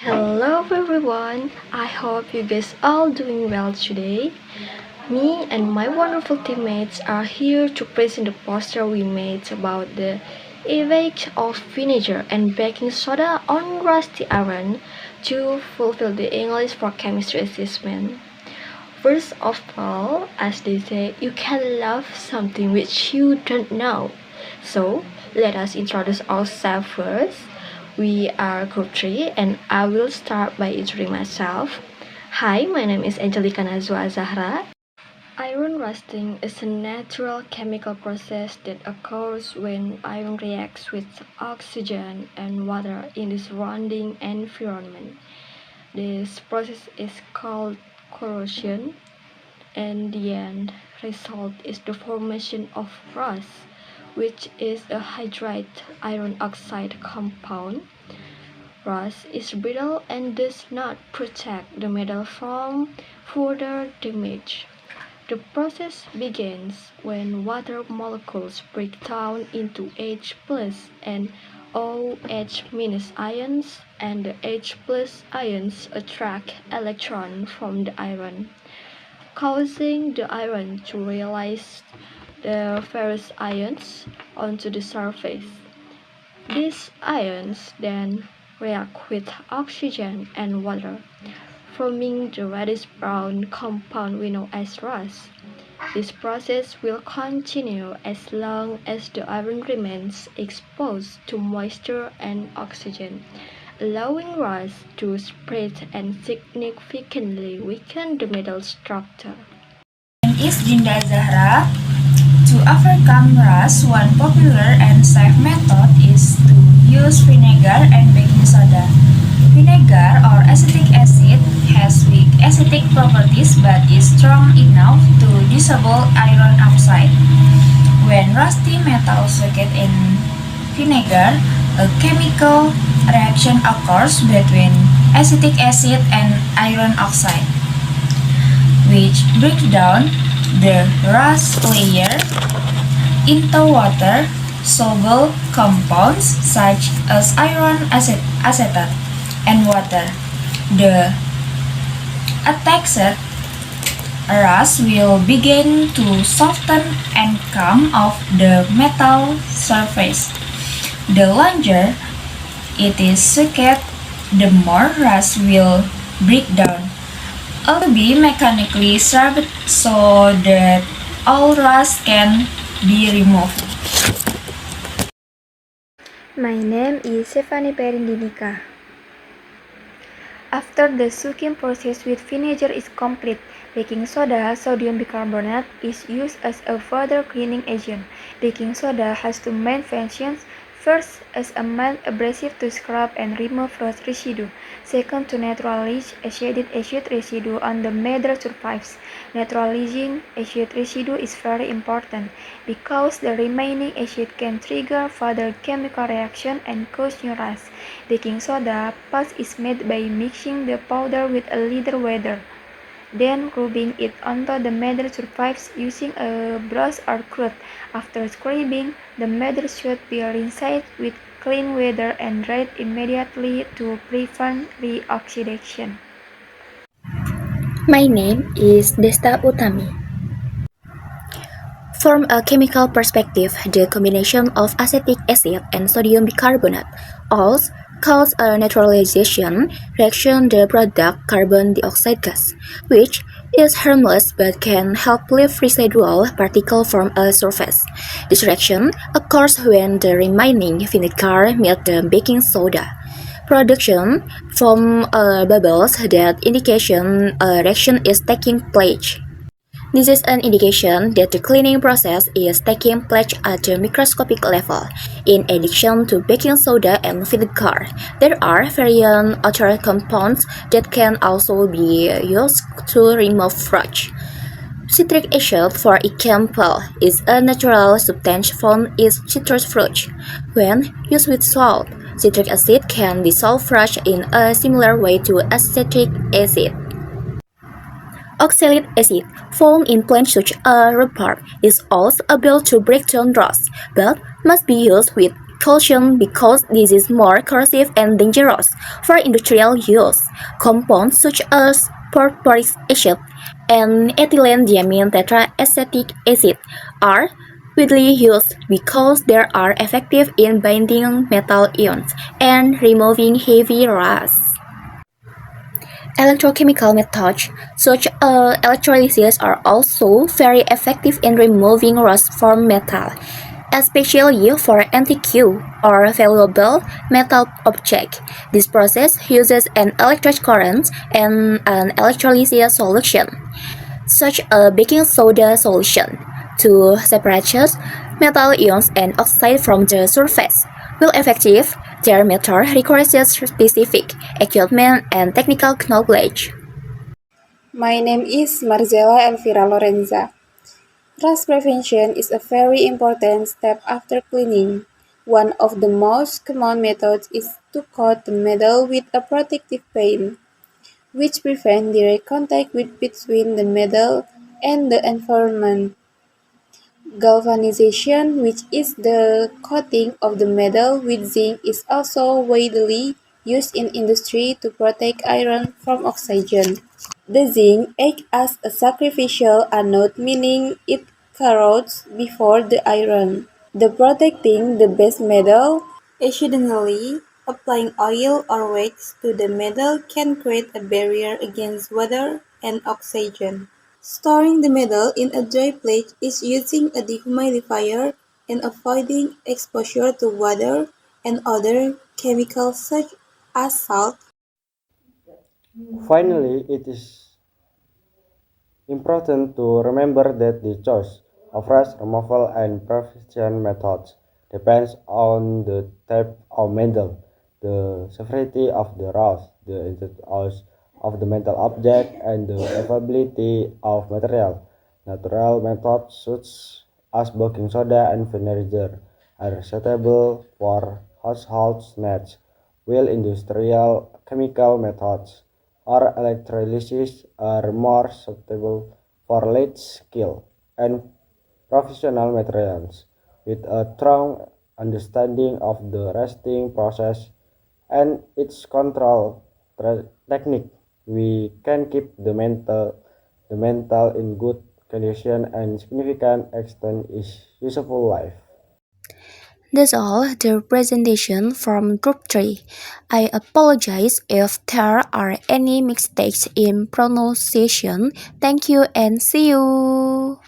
Hello everyone, I hope you guys all doing well today. Me and my wonderful teammates are here to present the poster we made about the effect of vinegar and baking soda on rusty iron to fulfill the English for chemistry assessment. First of all, as they say, you can love something which you don't know. So, let us introduce ourselves first. We are group 3 and I will start by introducing myself. Hi, my name is Angelica Nazwa Zahra. Iron rusting is a natural chemical process that occurs when iron reacts with oxygen and water in the surrounding environment. This process is called corrosion, and the end result is the formation of rust, which is a hydride iron oxide compound. Rust is brittle and does not protect the metal from further damage. The process begins when water molecules break down into H plus and OH minus ions, and the H plus ions attract electrons from the iron, causing the iron to release the ferrous ions onto the surface. These ions then react with oxygen and water, forming the reddish-brown compound we know as rust. This process will continue as long as the iron remains exposed to moisture and oxygen, allowing rust to spread and significantly weaken the metal structure. My name is Dinda Zahra. To overcome rust, one popular and safe method is to use vinegar and baking soda. Vinegar or acetic acid has weak acidic properties but is strong enough to dissolve iron oxide. When rusty metal soaked in vinegar, a chemical reaction occurs between acetic acid and iron oxide, which breaks down the rust layer into water-soluble compounds such as iron acetate and water. The attached rust will begin to soften and come off the metal surface. The longer it is soaked, the more rust will break down. All to be mechanically scrubbed so that all rust can be removed. My name is Stephanie Perindinika. After the soaking process with vinegar is complete, baking soda, sodium bicarbonate, is used as a further cleaning agent. Baking soda has two main functions. First, as a mild abrasive to scrub and remove rust residue. Second, to neutralize acid residue on the metal surface. Neutralizing acid residue is very important because the remaining acid can trigger further chemical reaction and cause new rust. Baking soda paste is made by mixing the powder with a little water, then rubbing it onto the metal surface using a brush or cloth. After scrubbing, the metal should be rinsed with clean water and dried immediately to prevent reoxidation. My name is Desta Utami. From a chemical perspective, the combination of acetic acid and sodium bicarbonate also cause a neutralization reaction the product carbon dioxide gas, which is harmless but can help lift residual particles from a surface. This reaction occurs when the remaining vinegar meets the baking soda. Production from bubbles that indication a reaction is taking place. This is an indication that the cleaning process is taking place at the microscopic level. In addition to baking soda and vinegar, there are various other compounds that can also be used to remove rust. Citric acid, for example, is a natural substance found in citrus fruit. When used with salt, citric acid can dissolve rust in a similar way to acetic acid. Oxalic acid, found in plants such as rhubarb, is also able to break down rust, but must be used with caution because this is more corrosive and dangerous for industrial use. Compounds such as phosphoric acid and ethylene diamine tetraacetic acid are widely used because they are effective in binding metal ions and removing heavy rust. Electrochemical methods, such as electrolysis, are also very effective in removing rust from metal, especially for antique or valuable metal objects. This process uses an electric current and an electrolysis solution, such as baking soda solution, to separate metal ions and oxide from the surface. While effective, their method requires specific equipment and technical knowledge. My name is Marzella Elvira Lorenza. Rust prevention is a very important step after cleaning. One of the most common methods is to coat the metal with a protective paint, which prevents direct contact between the metal and the environment. Galvanization, which is the coating of the metal with zinc, is also widely used in industry to protect iron from oxygen. The zinc acts as a sacrificial anode, meaning it corrodes before the iron. The protecting the base metal, accidentally applying oil or wax to the metal can create a barrier against water and oxygen. Storing the metal in a dry place is using a dehumidifier and avoiding exposure to water and other chemicals such as salt. Finally, it is important to remember that the choice of rust removal and prevention methods depends on the type of metal, the severity of the rust, the intensity of the metal object, and the availability of material. Natural methods such as baking soda and vinegar are suitable for household needs, while industrial chemical methods or electrolysis are more suitable for late skill and professional materials. With a strong understanding of the resting process and its control technique, we can keep the mental in good condition and significant extend its useful life. That's all the presentation from Group 3. I apologize if there are any mistakes in pronunciation. Thank you and see you.